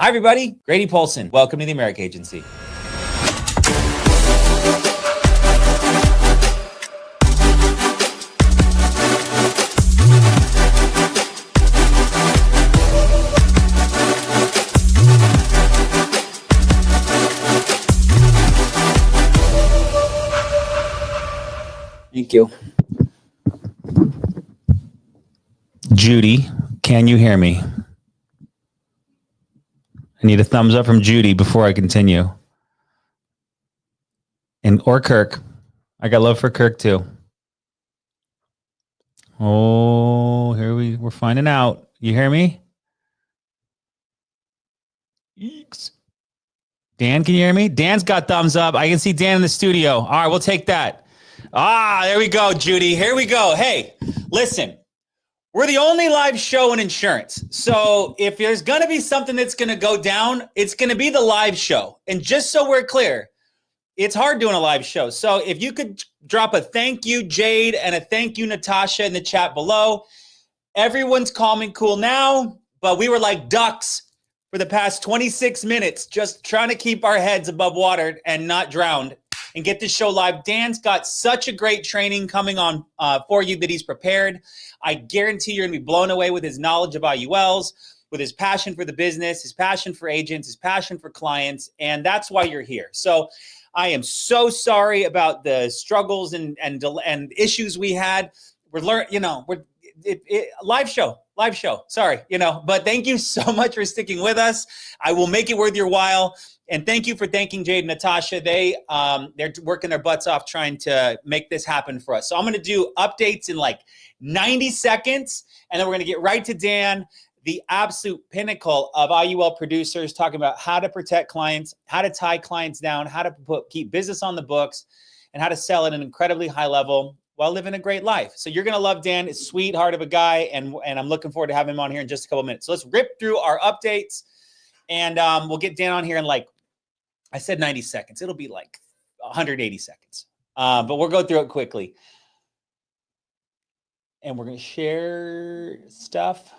Hi, everybody. Grady Polson. Welcome to the America Agency. Thank you. Judy, can you hear me? I need a thumbs up from Judy before I continue. Or Kirk. I got love for Kirk too. Oh, we're finding out. You hear me? Eeks. Dan, can you hear me? Dan's got thumbs up. I can see Dan in the studio. All right, we'll take that. There we go, Judy. Here we go. Hey, listen. We're the only live show in insurance. So if there's going to be something that's going to go down, it's going to be the live show. And just so we're clear, it's hard doing a live show. So if you could drop a thank you, Jade, and a thank you, Natasha, in the chat below. Everyone's calm and cool now, but we were like ducks for the past 26 minutes, just trying to keep our heads above water and not drowned and get this show live. Dan's got such a great training coming on for you that he's prepared. I guarantee you're going to be blown away with his knowledge of IULs, with his passion for the business, his passion for agents, his passion for clients, and that's why you're here. So I am so sorry about the struggles and issues we had. Live show. Sorry, but thank you so much for sticking with us. I will make it worth your while. And thank you for thanking Jade and Natasha. They're working their butts off trying to make this happen for us. So I'm going to do updates in like 90 seconds, and then we're going to get right to Dan, the absolute pinnacle of IUL producers, talking about how to protect clients, how to tie clients down, how to keep business on the books, and how to sell at an incredibly high level while living a great life. So you're going to love Dan. It's a sweetheart of a guy, and I'm looking forward to having him on here in just a couple minutes. So let's rip through our updates, and we'll get Dan on here in like, I said 90 seconds. It'll be like 180 seconds. But we'll go through it quickly. And we're going to share stuff.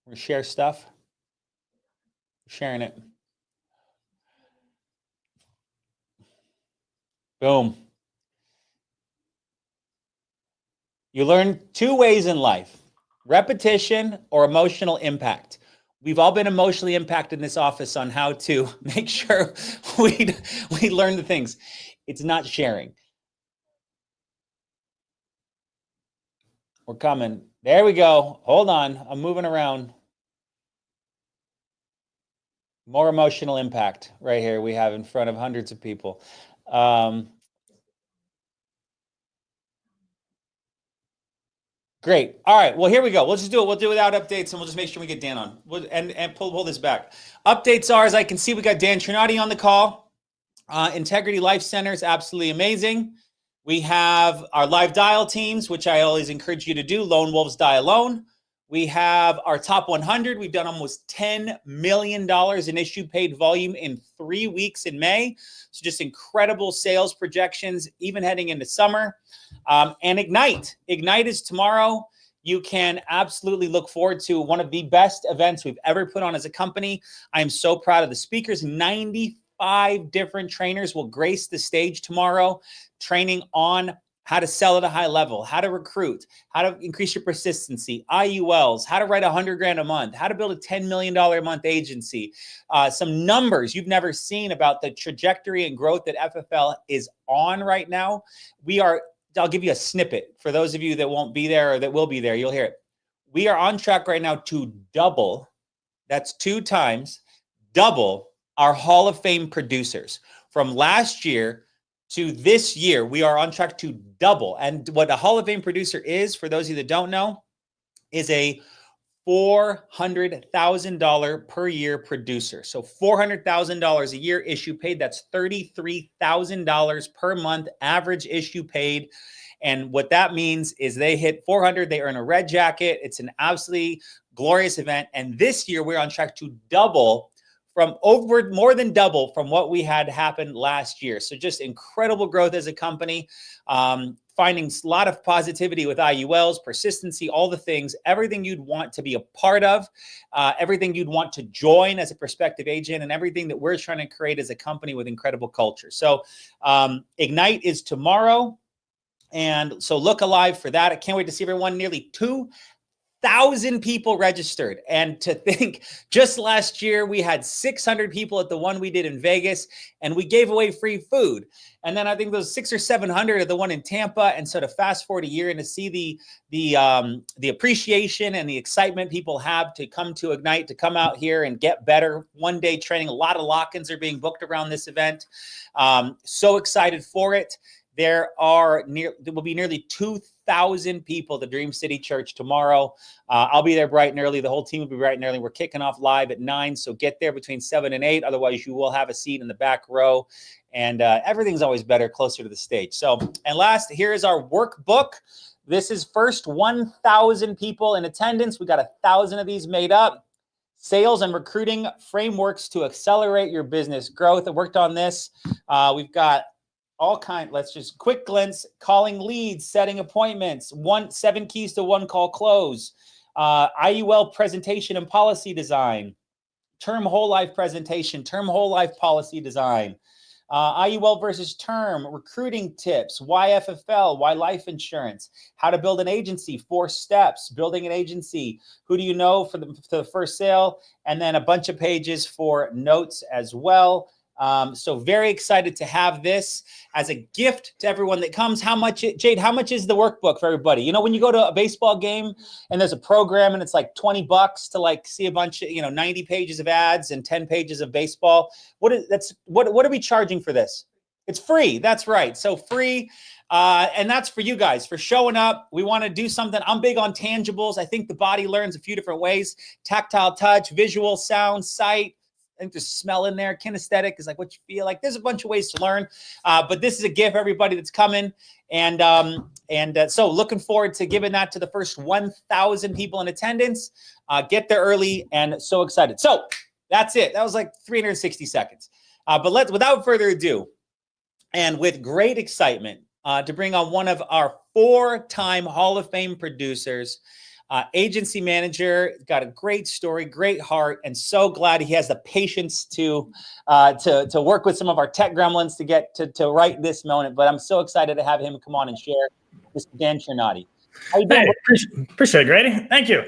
We're going to share stuff. We're sharing it. Boom. You learn two ways in life: repetition or emotional impact. We've all been emotionally impacted in this office on how to make sure we learn the things. It's not sharing. We're coming. There we go. Hold on. I'm moving around. More emotional impact right here we have in front of hundreds of people. Great. All right. Well, here we go. We'll just do it. We'll do it without updates, and we'll just make sure we get Dan on. And pull this back. Updates are, as I can see, we got Dan Chernati on the call. Integrity Life Center is absolutely amazing. We have our live dial teams, which I always encourage you to do. Lone Wolves Die Alone. We have our top 100. We've done almost $10 million in issue paid volume in 3 weeks in May. So just incredible sales projections, even heading into summer. And Ignite. Ignite is tomorrow. You can absolutely look forward to one of the best events we've ever put on as a company. I am so proud of the speakers. 95 different trainers will grace the stage tomorrow, training on how to sell at a high level, how to recruit, how to increase your persistency, IULs, how to write $100,000 a month, how to build a $10 million a month agency, some numbers you've never seen about the trajectory and growth that FFL is on right now. I'll give you a snippet for those of you that won't be there or that will be there. You'll hear it. We are on track right now to double, that's 2 times, double our Hall of Fame producers. From last year to this year, we are on track to double. And what a Hall of Fame producer is, for those of you that don't know, is a $400,000 per year producer. So $400,000 a year issue paid. That's $33,000 per month average issue paid. And what that means is they hit 400, they earn a red jacket. It's an absolutely glorious event. And this year we're on track to double from over more than double from what we had happen last year. So just incredible growth as a company, finding a lot of positivity with IULs, persistency, all the things, everything you'd want to be a part of, everything you'd want to join as a prospective agent, and everything that we're trying to create as a company with incredible culture. So Ignite is tomorrow. And so look alive for that. I can't wait to see everyone. Nearly 2,000 people registered. And to think, just last year, we had 600 people at the one we did in Vegas, and we gave away free food. And then I think those 600 or 700 at the one in Tampa. And so to fast forward a year and to see the appreciation and the excitement people have to come to Ignite, to come out here and get better. One day training. A lot of lock-ins are being booked around this event. So excited for it. There will be nearly 2,000 people at the Dream City Church tomorrow. I'll be there bright and early. The whole team will be bright and early. We're kicking off live at 9, so get there between 7 and 8. Otherwise, you will have a seat in the back row. And everything's always better closer to the stage. So, and last, here is our workbook. This is first 1,000 people in attendance. We got 1,000 of these made up. Sales and recruiting frameworks to accelerate your business growth. I worked on this. We've got all kind. Let's just quick glance: calling leads, setting appointments, 7 keys to 1 call close, IUL presentation and policy design, term whole life presentation, term whole life policy design, IUL versus term, recruiting tips, why FFL, why life insurance, how to build an agency, 4 steps, building an agency, who do you know for the first sale, and then a bunch of pages for notes as well. So very excited to have this as a gift to everyone that comes. How much, Jade, how much is the workbook for everybody? You know, when you go to a baseball game and there's a program and it's like $20 to like see a bunch of, 90 pages of ads and 10 pages of baseball. What are we charging for this? It's free. That's right. So free. And that's for you guys for showing up. We want to do something. I'm big on tangibles. I think the body learns a few different ways: tactile touch, visual, sound, sight. I think there's smell in there. Kinesthetic is like what you feel like. There's a bunch of ways to learn, but this is a gift for everybody that's coming. And so looking forward to giving that to the first 1,000 people in attendance. Get there early, and so excited. So that's it. That was like 360 seconds. But without further ado, and with great excitement, to bring on one of our 4-time Hall of Fame producers, agency manager, got a great story, great heart, and so glad he has the patience to work with some of our tech gremlins to get to right this moment. But I'm so excited to have him come on and share. Mr. Dan Chernati. How you doing? Hey, appreciate it, Grady. Thank you.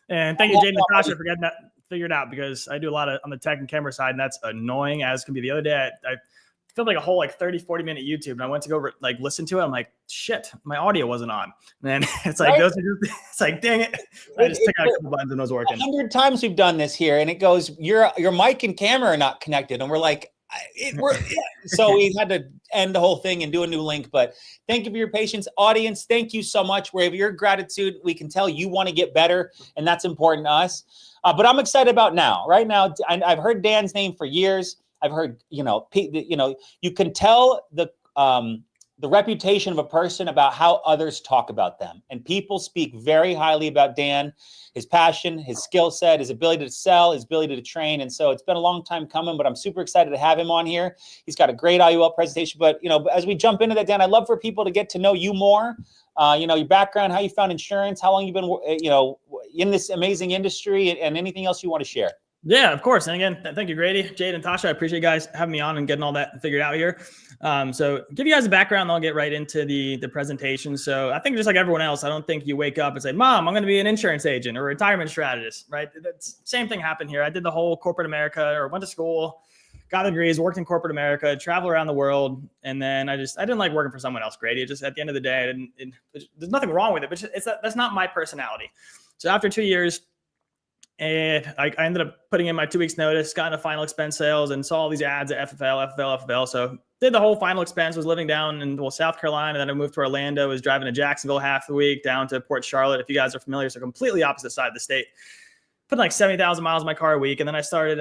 And thank you, Jade and Natasha, for getting that figured out, because I do a lot of on the tech and camera side, and that's annoying as can be. The other day, I filmed like a whole 30-40 minute YouTube, and I went to go listen to it. I'm like, shit, my audio wasn't on. And then it's like, right? It's like, dang it. I just took out a couple buttons and it was working. 100 times we've done this here, and it goes, your mic and camera are not connected. And we're like, so we had to end the whole thing and do a new link. But thank you for your patience. Audience, thank you so much. We have your gratitude. We can tell you want to get better, and that's important to us. But I'm excited about now. Right now, I've heard Dan's name for years. I've heard, you can tell the reputation of a person about how others talk about them. And people speak very highly about Dan, his passion, his skill set, his ability to sell, his ability to train. And so it's been a long time coming, but I'm super excited to have him on here. He's got a great IUL presentation. But, as we jump into that, Dan, I'd love for people to get to know you more. Your background, how you found insurance, how long you've been, in this amazing industry, and anything else you want to share. Yeah, of course. And again, thank you, Grady, Jade, and Tasha. I appreciate you guys having me on and getting all that figured out here. So give you guys a background, and I'll get right into the presentation. So I think just like everyone else, I don't think you wake up and say, Mom, I'm going to be an insurance agent or a retirement strategist, right? That's same thing happened here. I did the whole corporate America, or went to school, got degrees, worked in corporate America, traveled around the world. And then I didn't like working for someone else, Grady. It just, at the end of the day, there's nothing wrong with it, but that's not my personality. So after 2 years, and I ended up putting in my 2 weeks notice, got into final expense sales, and saw all these ads at FFL. So did the whole final expense, was living down in South Carolina. Then I moved to Orlando, was driving to Jacksonville half the week, down to Port Charlotte. If you guys are familiar, so completely opposite side of the state. Put like 70,000 miles in my car a week. And then I started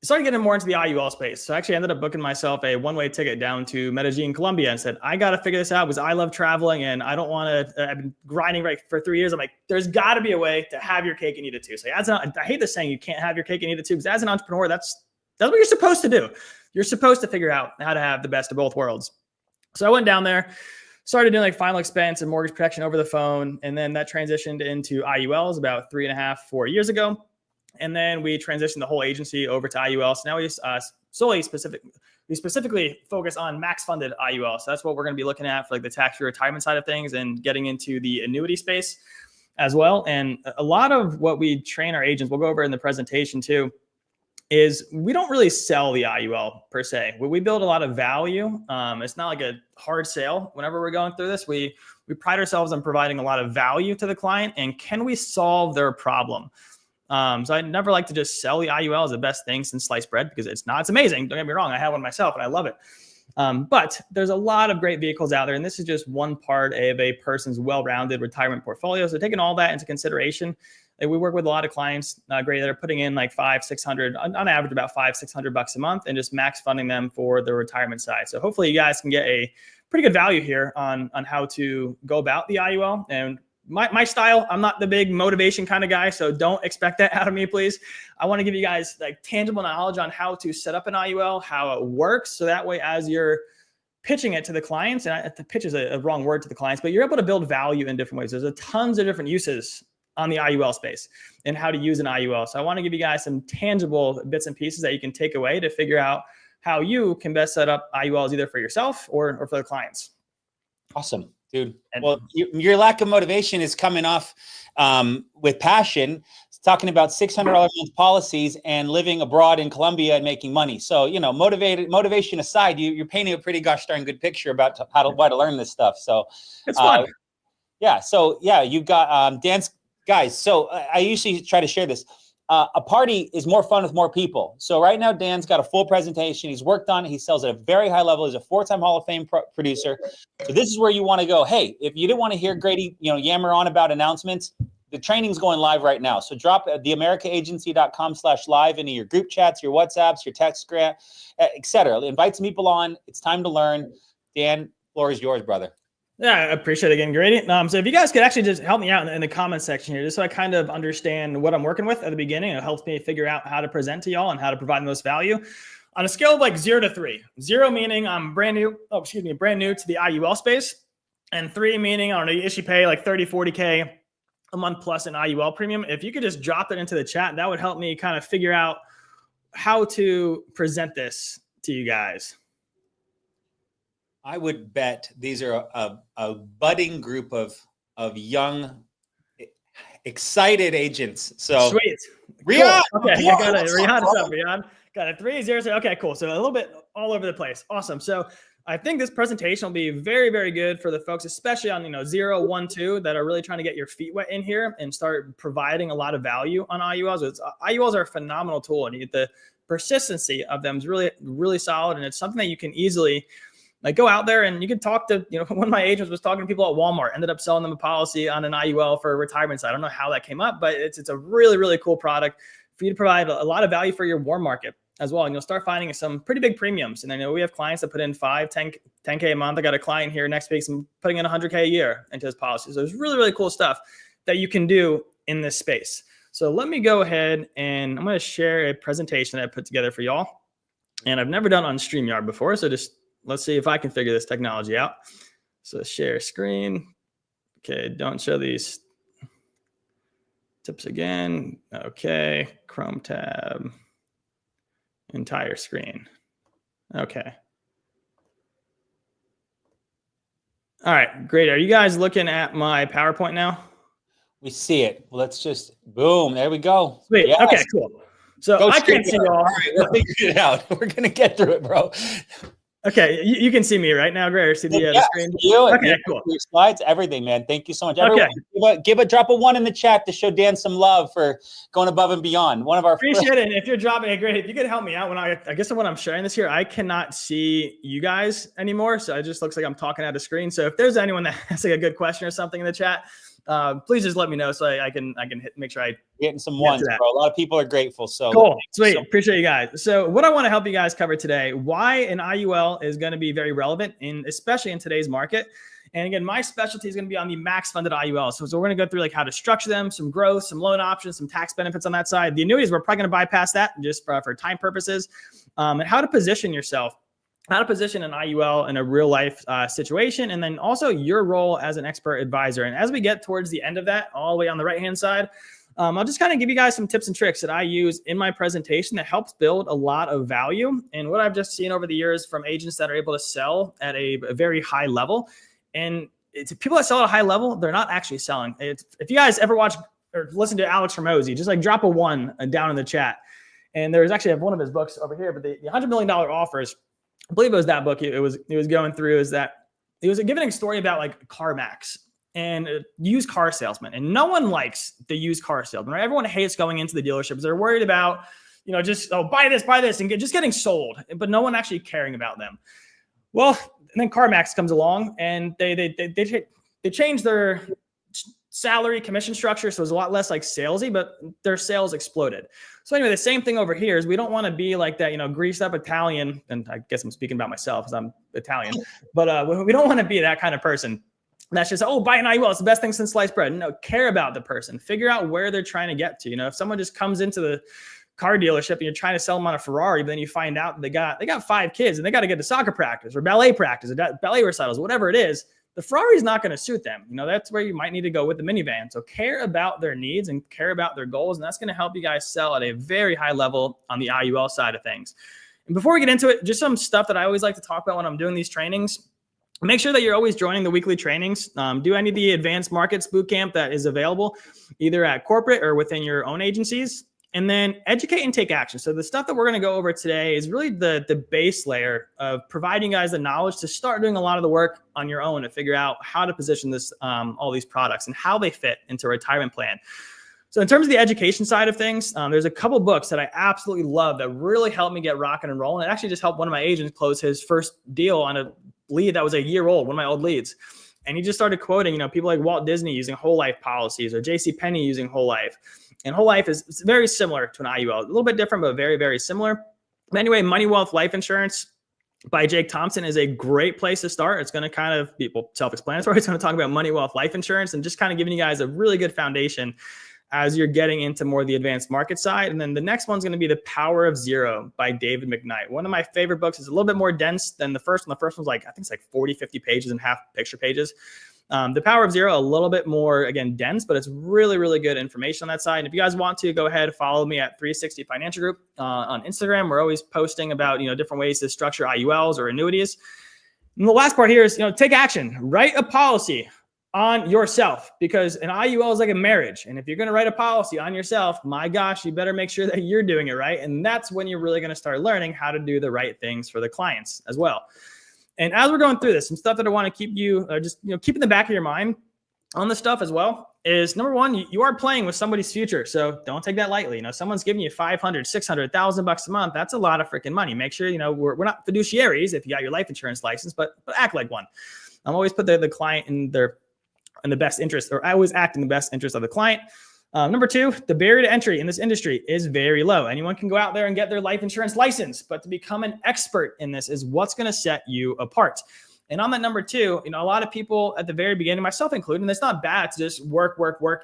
started getting more into the IUL space. So I actually ended up booking myself a one-way ticket down to Medellin, Colombia, and said, I got to figure this out because I love traveling and I don't want to, I've been grinding right for 3 years. I'm like, there's got to be a way to have your cake and eat it too. So I hate this saying you can't have your cake and eat it too, because as an entrepreneur, that's what you're supposed to do. You're supposed to figure out how to have the best of both worlds. So I went down there, started doing like final expense and mortgage protection over the phone. And then that transitioned into IULs about 3.5, 4 years ago. And then we transitioned the whole agency over to IUL. So now we specifically focus on max funded IUL. So that's what we're going to be looking at for like the tax-free retirement side of things, and getting into the annuity space as well. And a lot of what we train our agents, we'll go over in the presentation too, is we don't really sell the IUL per se. We build a lot of value. It's not like a hard sale. Whenever we're going through this, we pride ourselves on providing a lot of value to the client, and can we solve their problem? So I never like to just sell the IUL as the best thing since sliced bread, because it's not. It's amazing. Don't get me wrong. I have one myself and I love it. But there's a lot of great vehicles out there, and this is just one part of a person's well-rounded retirement portfolio. So taking all that into consideration, we work with a lot of clients, great, that are putting in like $500-600, on average about $500-600 a month, and just max funding them for the retirement side. So hopefully you guys can get a pretty good value here on how to go about the IUL. And my style, I'm not the big motivation kind of guy, so don't expect that out of me, please. I want to give you guys like tangible knowledge on how to set up an IUL, how it works, so that way as you're pitching it to the clients, and the pitch is a wrong word to the clients, but you're able to build value in different ways. There's a tons of different uses on the IUL space and how to use an IUL. So I want to give you guys some tangible bits and pieces that you can take away to figure out how you can best set up IULs either for yourself or for the clients. Awesome, dude. Well, your lack of motivation is coming off with passion. It's talking about $600 a month policies and living abroad in Colombia and making money. So, you know, motivation aside, you're painting a pretty gosh darn good picture about why to learn this stuff. So it's fun. Yeah. So yeah, you've got Dan's guys. So I usually try to share this. A party is more fun with more people. So right now, Dan's got a full presentation. He's worked on it. He sells at a very high level. He's a 4-time Hall of Fame producer. So this is where you want to go. Hey, if you didn't want to hear Grady, yammer on about announcements, the training's going live right now. So drop theamericaagency.com/live into your group chats, your WhatsApps, your text, etc. Invite some people on. It's time to learn. Dan, floor is yours, brother. Yeah, I appreciate it again, Grady. So if you guys could actually just help me out in the comment section here, just so I kind of understand what I'm working with at the beginning. It helps me figure out how to present to y'all and how to provide the most value. On a scale of like 0 to 3, 0 meaning I'm brand new to the IUL space, and 3 meaning, I don't know, you issue pay like 30, 40K a month plus an IUL premium. If you could just drop it into the chat, that would help me kind of figure out how to present this to you guys. I would bet these are a budding group of young, excited agents. So sweet. Riyadh, cool. Okay, got it. Riyadh is up. Riyadh got it. 3 0. Okay, cool. So a little bit all over the place. Awesome. So I think this presentation will be very, very good for the folks, especially on 0, 1, 2, that are really trying to get your feet wet in here and start providing a lot of value on IULs. IULs are a phenomenal tool, and the persistency of them is really, really solid, and it's something that you can easily go out there and you can talk to, one of my agents was talking to people at Walmart, ended up selling them a policy on an IUL for a retirement side. I don't know how that came up, but it's a really, really cool product for you to provide a lot of value for your warm market as well. And you'll start finding some pretty big premiums. And I know we have clients that put in 5, 10K a month. I got a client here next week, putting in 100K a year into his policy. So there's really, really cool stuff that you can do in this space. So let me go ahead and I'm going to share a presentation that I put together for y'all. And I've never done it on StreamYard before. So let's see if I can figure this technology out. So share screen. Okay, don't show these tips again. Okay, Chrome tab. Entire screen. Okay. All right, great. Are you guys looking at my PowerPoint now? We see it. Let's just, boom, there we go. Sweet. Yes. Okay, cool. So I can't see y'all. All right, we're figuring it out. We're going to get through it, bro. Okay, you can see me right now, Greg, or see the screen? Okay, cool. Your slides, everything, man. Thank you so much. Everyone, drop a 1 in the chat to show Dan some love for going above and beyond. One of our appreciate it. And if you're dropping it, great. If you could help me out I guess when I'm sharing this here, I cannot see you guys anymore, so it just looks like I'm talking out of screen. So if there's anyone that has a good question or something in the chat, please just let me know so I can make sure I getting some get ones, to that. bro. A lot of people are grateful. So Cool. Sweet. Appreciate you guys. So what I want to help you guys cover today, why an IUL is going to be very relevant especially in today's market. And again, my specialty is going to be on the max funded IUL. So we're going to go through like how to structure them, some growth, some loan options, some tax benefits on that side. The annuities, we're probably going to bypass that just for time purposes, and how to position yourself, how to position an IUL in a real life situation, and then also your role as an expert advisor. And as we get towards the end of that, all the way on the right-hand side, I'll just kind of give you guys some tips and tricks that I use in my presentation that helps build a lot of value. And what I've just seen over the years from agents that are able to sell at a very high level. And it's people that sell at a high level, they're not actually selling. If you guys ever watch or listen to Alex Hormozy, just like drop a 1 down in the chat. And there's actually one of his books over here, but the $100 million offers, I believe it was that book it was going through, is that he was giving a story about like CarMax and used car salesman. And no one likes the used car salesman, right? Everyone hates going into the dealerships. They're worried about, just, buy this, and just getting sold, but no one actually caring about them. Well, and then CarMax comes along and they changed their salary commission structure. So it was a lot less like salesy, but their sales exploded. So anyway, the same thing over here is we don't want to be like that, greased up Italian. And I guess I'm speaking about myself because I'm Italian, but we don't want to be that kind of person. That's just, buy an IUL. It's the best thing since sliced bread. No, care about the person. Figure out where they're trying to get to. If someone just comes into the car dealership and you're trying to sell them on a Ferrari, but then you find out they got 5 kids and they got to get to soccer practice or ballet practice or ballet recitals, whatever it is, the Ferrari is not going to suit them. That's where you might need to go with the minivan. So care about their needs and care about their goals. And that's going to help you guys sell at a very high level on the IUL side of things. And before we get into it, just some stuff that I always like to talk about when I'm doing these trainings. Make sure that you're always joining the weekly trainings. Do any of the advanced markets bootcamp that is available either at corporate or within your own agencies. And then educate and take action. So the stuff that we're going to go over today is really the base layer of providing you guys the knowledge to start doing a lot of the work on your own to figure out how to position this, all these products and how they fit into a retirement plan. So in terms of the education side of things, there's a couple books that I absolutely love that really helped me get rocking and rolling. It actually just helped one of my agents close his first deal on a lead that was a year old, one of my old leads. And he just started quoting, people like Walt Disney using whole life policies or JCPenney using whole life. And whole life is very similar to an IUL, a little bit different, but very, very similar. But anyway, Money Wealth Life Insurance by Jake Thompson is a great place to start. It's going to kind of be self-explanatory. It's going to talk about money, wealth, life insurance, and just kind of giving you guys a really good foundation as you're getting into more of the advanced market side. And then the next one's going to be The Power of Zero by David McKnight. One of my favorite books. Is a little bit more dense than the first one. The first one's I think it's 40, 50 pages and half picture pages. The Power of Zero, a little bit more, again, dense, but it's really, really good information on that side. And if you guys want to, go ahead, follow me at 360 Financial Group on Instagram. We're always posting about, different ways to structure IULs or annuities. And the last part here is, take action. Write a policy on yourself, because an IUL is like a marriage. And if you're going to write a policy on yourself, my gosh, you better make sure that you're doing it right. And that's when you're really going to start learning how to do the right things for the clients as well. And as we're going through this, some stuff that I want to keep you keep in the back of your mind on this stuff as well is, number one, you are playing with somebody's future. So don't take that lightly. Someone's giving you $500, $600, $1,000 a month. That's a lot of freaking money. Make sure, we're not fiduciaries if you got your life insurance license, but act like one. I'm always put the client in the best interest, or I always act in the best interest of the client. Number two, the barrier to entry in this industry is very low. Anyone can go out there and get their life insurance license, but to become an expert in this is what's going to set you apart. And on that number two, a lot of people at the very beginning, myself included, and it's not bad to just work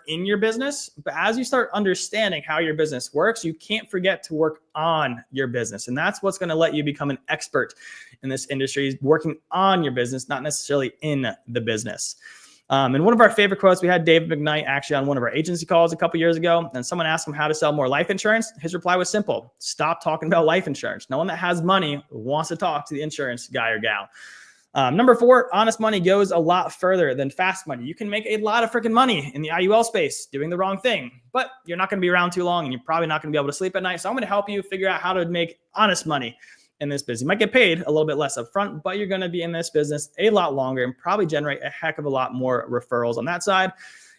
in your business. But as you start understanding how your business works, you can't forget to work on your business. And that's what's going to let you become an expert in this industry, is working on your business, not necessarily in the business. And one of our favorite quotes, we had David McKnight actually on one of our agency calls a couple years ago, and someone asked him how to sell more life insurance. His reply was simple: stop talking about life insurance. No one that has money wants to talk to the insurance guy or gal. Number four, honest money goes a lot further than fast money. You can make a lot of freaking money in the IUL space doing the wrong thing, but you're not going to be around too long and you're probably not going to be able to sleep at night. So I'm going to help you figure out how to make honest money in this business. You might get paid a little bit less upfront, but you're going to be in this business a lot longer and probably generate a heck of a lot more referrals on that side.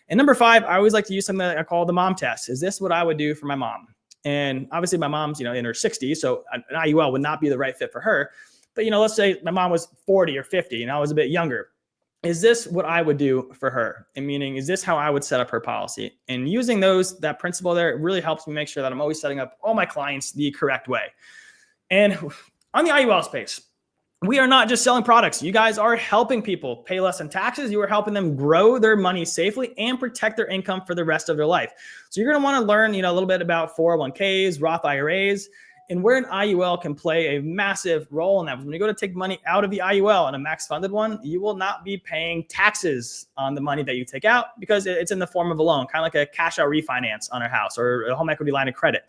And number five, I always like to use something that I call the mom test. Is this what I would do for my mom? And obviously my mom's, in her 60s, so an IUL would not be the right fit for her. But, let's say my mom was 40 or 50 and I was a bit younger. is this what I would do for her? And meaning, is this how I would set up her policy? And using that principle there, it really helps me make sure that I'm always setting up all my clients the correct way. And on the IUL space, we are not just selling products. You guys are helping people pay less in taxes. You are helping them grow their money safely and protect their income for the rest of their life. So you're going to want to learn, a little bit about 401ks, Roth IRAs, and where an IUL can play a massive role in that. When you go to take money out of the IUL and a max funded one, you will not be paying taxes on the money that you take out because it's in the form of a loan, kind of like a cash out refinance on our house or a home equity line of credit.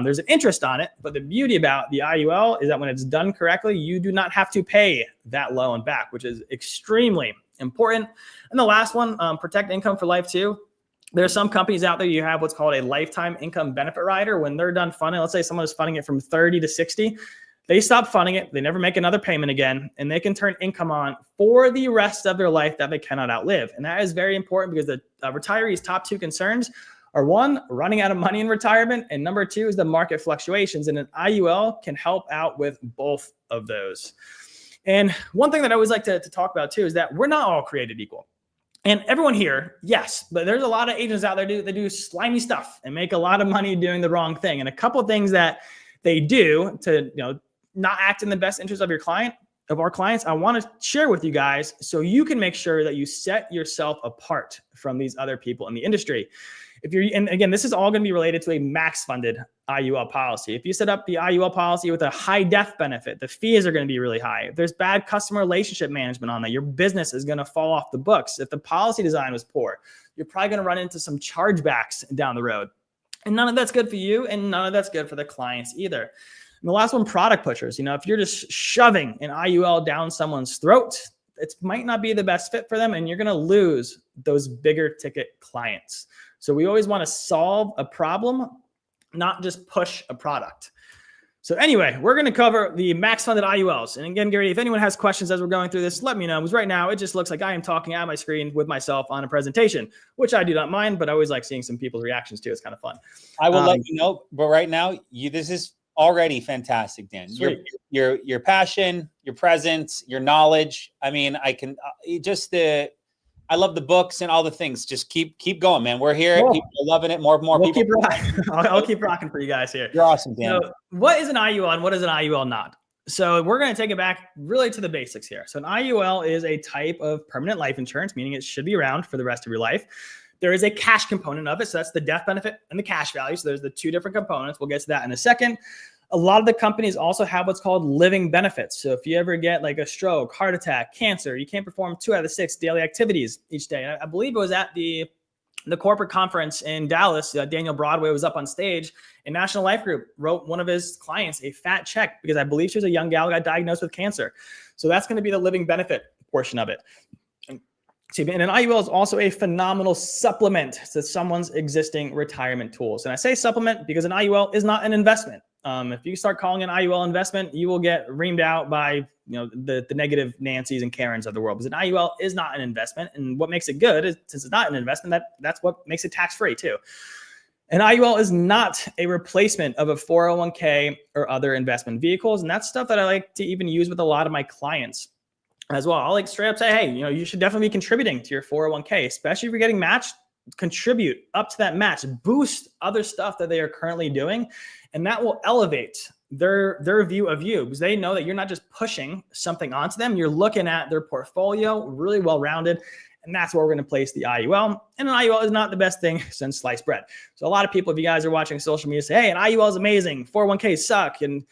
There's an interest on it, but the beauty about the IUL is that when it's done correctly, you do not have to pay that loan back, which is extremely important. And the last one, protect income for life too. There are some companies out there, you have what's called a lifetime income benefit rider. When they're done funding, let's say someone is funding it from 30 to 60, they stop funding it. They never make another payment again, and they can turn income on for the rest of their life that they cannot outlive. And that is very important because the retirees' top two concerns are one, running out of money in retirement, and number two is the market fluctuations. And an IUL can help out with both of those. And one thing that I always like to talk about too is that we're not all created equal. And everyone here, yes, but there's a lot of agents out there that do slimy stuff and make a lot of money doing the wrong thing. And a couple of things that they do to not act in the best interest of our clients, I want to share with you guys so you can make sure that you set yourself apart from these other people in the industry. And again, this is all going to be related to a max funded IUL policy. If you set up the IUL policy with a high death benefit, the fees are going to be really high. If there's bad customer relationship management on that, your business is going to fall off the books. If the policy design was poor, you're probably going to run into some chargebacks down the road. And none of that's good for you, and none of that's good for the clients either. And the last one, product pushers. If you're just shoving an IUL down someone's throat, it might not be the best fit for them, and you're going to lose those bigger ticket clients. So we always want to solve a problem, not just push a product. So anyway, we're going to cover the max funded IULs. And again, Gary, if anyone has questions as we're going through this, let me know. Because right now it just looks like I am talking at my screen with myself on a presentation, which I do not mind, but I always like seeing some people's reactions too. It's kind of fun. I will let you know, but right now this is already fantastic, Dan. Your passion, your presence, your knowledge. I mean, I love the books and all the things. Just keep going, man. We're here. Cool. People are loving it. More people. Keep rocking. I'll keep rocking for you guys here. You're awesome, Dan. So what is an IUL and what is an IUL not? So we're going to take it back really to the basics here. So an IUL is a type of permanent life insurance, meaning it should be around for the rest of your life. There is a cash component of it. So that's the death benefit and the cash value. So there's the two different components. We'll get to that in a second. A lot of the companies also have what's called living benefits. So if you ever get like a stroke, heart attack, cancer, you can't perform 2 out of the 6 daily activities each day. And I believe it was at the corporate conference in Dallas. Daniel Broadway was up on stage, and National Life Group wrote one of his clients a fat check because I believe she was a young gal who got diagnosed with cancer. So that's going to be the living benefit portion of it. And an IUL is also a phenomenal supplement to someone's existing retirement tools. And I say supplement because an IUL is not an investment. If you start calling an IUL investment, you will get reamed out by the negative Nancys and Karens of the world. Because an IUL is not an investment, and what makes it good is since it's not an investment, that's what makes it tax free too. An IUL is not a replacement of a 401k or other investment vehicles, and that's stuff that I like to even use with a lot of my clients as well. I'll like straight up say, hey, you should definitely be contributing to your 401k, especially if you're getting matched. Contribute up to that match, boost other stuff that they are currently doing, and that will elevate their view of you because they know that you're not just pushing something onto them. You're looking at their portfolio, really well-rounded, and that's where we're going to place the IUL. And an IUL is not the best thing since sliced bread. So a lot of people, if you guys are watching social media, say, hey, an IUL is amazing, 401ks suck, and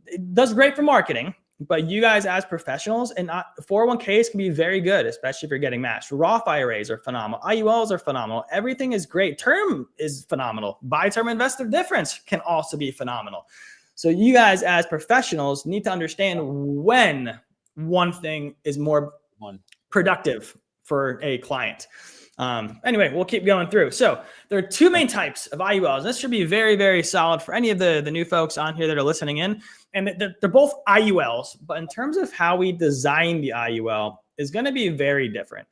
it does great for marketing. But you guys as professionals, and 401ks can be very good, especially if you're getting matched. Roth IRAs are phenomenal. IULs are phenomenal. Everything is great. Term is phenomenal. Buy term investor difference can also be phenomenal. So you guys as professionals need to understand when one thing is more productive for a client. Anyway, we'll keep going through. So there are 2 main types of IULs. This should be very, very solid for any of the new folks on here that are listening in. And they're both IULs, but in terms of how we design the IUL is going to be very different.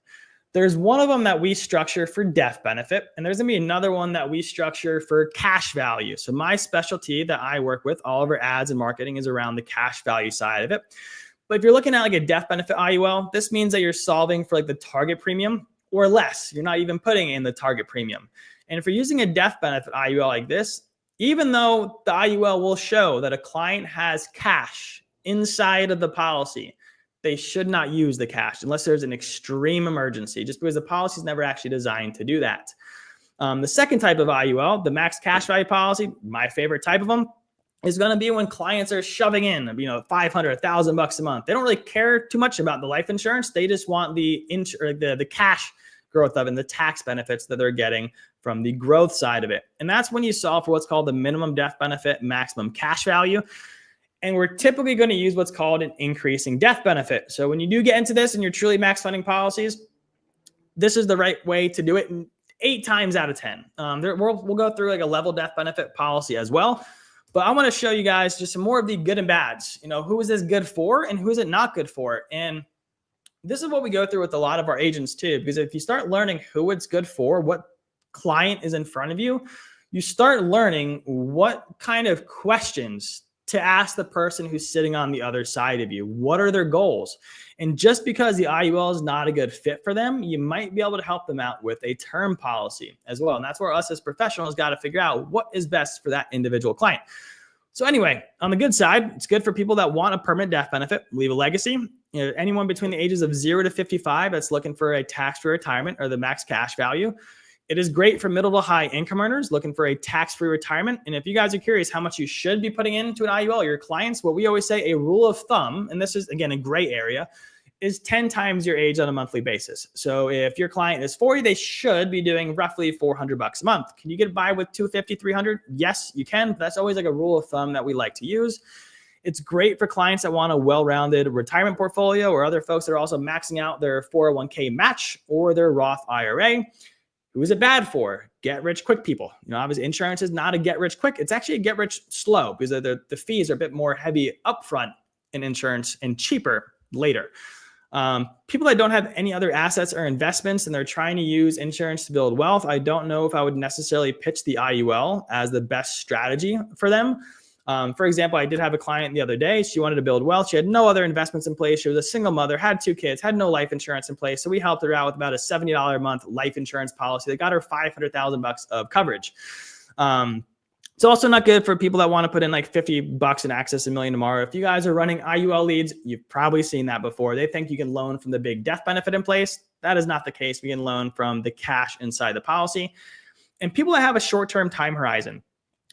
There's one of them that we structure for death benefit, and there's going to be another one that we structure for cash value. So my specialty that I work with, all of our ads and marketing, is around the cash value side of it. But if you're looking at like a death benefit IUL, this means that you're solving for like the target premium or less. You're not even putting in the target premium. And if you're using a death benefit IUL like this, even though the IUL will show that a client has cash inside of the policy, they should not use the cash unless there's an extreme emergency, just because the policy is never actually designed to do that. The second type of IUL, the max cash value policy, my favorite type of them, is going to be when clients are shoving in, $500, $1,000 a month. They don't really care too much about the life insurance. They just want the cash growth of it and the tax benefits that they're getting from the growth side of it. And that's when you solve for what's called the minimum death benefit, maximum cash value. And we're typically going to use what's called an increasing death benefit. So when you do get into this and you're truly max funding policies, this is the right way to do it 8 times out of 10. We'll go through like a level death benefit policy as well. But I want to show you guys just some more of the good and bads. Who is this good for and who is it not good for? And this is what we go through with a lot of our agents too, because if you start learning who it's good for, what client is in front of you, you start learning what kind of questions to ask the person who's sitting on the other side of you. What are their goals? And just because the IUL is not a good fit for them, you might be able to help them out with a term policy as well. And that's where us as professionals got to figure out what is best for that individual client. So anyway, on the good side, it's good for people that want a permanent death benefit, leave a legacy. Anyone between the ages of 0 to 55 that's looking for a tax-free retirement or the max cash value. It is great for middle to high income earners looking for a tax-free retirement. And if you guys are curious how much you should be putting into an IUL, your clients, what we always say, a rule of thumb, and this is, again, a gray area, is 10 times your age on a monthly basis. So if your client is 40, they should be doing roughly $400 a month. Can you get by with $250, $300? Yes, you can. But that's always like a rule of thumb that we like to use. It's great for clients that want a well-rounded retirement portfolio or other folks that are also maxing out their 401k match or their Roth IRA. Who is it bad for? Get rich quick people. Obviously insurance is not a get rich quick. It's actually a get rich slow because the fees are a bit more heavy upfront in insurance and cheaper later. People that don't have any other assets or investments and they're trying to use insurance to build wealth, I don't know if I would necessarily pitch the IUL as the best strategy for them. For example, I did have a client the other day. She wanted to build wealth. She had no other investments in place. She was a single mother, had 2 kids, had no life insurance in place. So we helped her out with about a $70 a month life insurance policy that got her $500,000 of coverage. It's also not good for people that want to put in like $50 and access $1 million tomorrow. If you guys are running IUL leads, you've probably seen that before. They think you can loan from the big death benefit in place. That is not the case. We can loan from the cash inside the policy. And people that have a short-term time horizon.